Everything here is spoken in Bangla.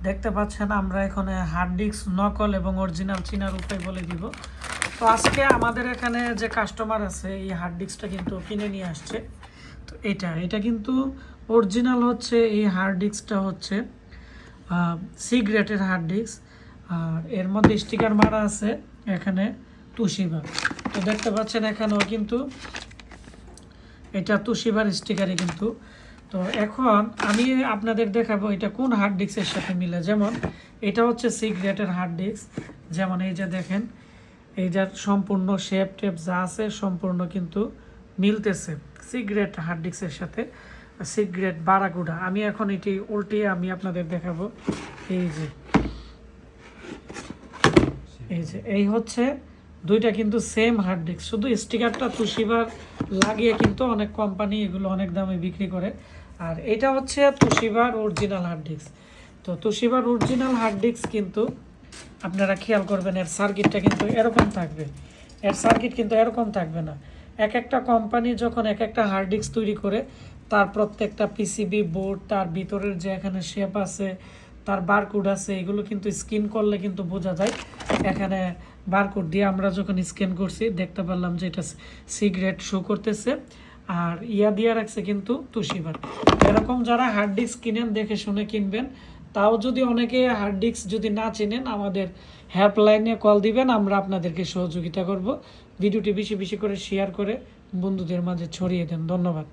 দেখতে পাচ্ছেন আমরা এখানে হার্ড ডিস্ক নকল এবং অরিজিনাল চিনার উপায় বলে দিব। তো আজকে আমাদের এখানে যে কাস্টমার আছে এই হার্ড ডিস্কটা কিন্তু কিনে নিয়ে আসছে। তো এটা কিন্তু অরিজিনাল হচ্ছে, এই হার্ড ডিস্কটা হচ্ছে সি গ্রেডের হার্ড ডিস্ক, আর এর মধ্যে স্টিকার মারা আছে এখানে তুশিবা। তো দেখতে পাচ্ছেন এখানেও কিন্তু এটা তুশিবার স্টিকারই কিন্তু। তো এখন আমি আপনাদের দেখাবো এটা কোন হার্ড ডিস্কের সাথে মিলে। যেমন এটা হচ্ছে সি গ্রেডের হার্ড ডিস্ক, যেমন এই যে দেখেন এই যে সম্পূর্ণ শেপ টেপ যা আছে সম্পূর্ণ কিন্তু মিলতেছে সি গ্রেড হার্ড ডিস্কের সাথে, সি গ্রেড বারাকুডা। আমি এখন এটি উল্টিয়ে আমি আপনাদের দেখাবো। এই যে এই হচ্ছে দুইটা কিন্তু সেম হার্ড ডিস্ক, শুধু স্টিকারটা তুশিবার লাগিয়ে কিন্তু অনেক কোম্পানি এগুলো অনেক দামে বিক্রি করে। আর এটা হচ্ছে তুশিবার অরিজিনাল হার্ড ডিস্ক। তো তুশিবার অরিজিনাল হার্ড ডিস্ক কিন্তু আপনারা খেয়াল করবেন এর সার্কিটটা কিন্তু এরকম থাকবে, এর সার্কিট কিন্তু এরকম থাকবে না। এক একটা কোম্পানি যখন এক একটা হার্ড ডিস্ক তৈরি করে তার প্রত্যেকটা পিসিবি বোর্ড, তার ভিতরের যে এখানে শেপ আছে, তার বারকোড আছে, এগুলো কিন্তু স্ক্যান করলে কিন্তু বোঝা যায়। এখানে বারকোড দিয়ে আমরা যখন স্ক্যান করছি দেখতে পারলাম যে এটা সি গ্রেড শো করতেছে, আর ইয়া দিয়ে রাখছে কিন্তু তুশিবার। এরকম যারা হার্ড ডিস্ক কিনেন দেখে শুনে কিনবেন। তাও যদি অনেকে হার্ড ডিস্ক যদি না চিনেন আমাদের হেল্পলাইনে কল দিবেন, আমরা আপনাদেরকে সহযোগিতা করব। ভিডিওটি বেশি বেশি করে শেয়ার করে বন্ধুদের মাঝে ছড়িয়ে দেন। ধন্যবাদ।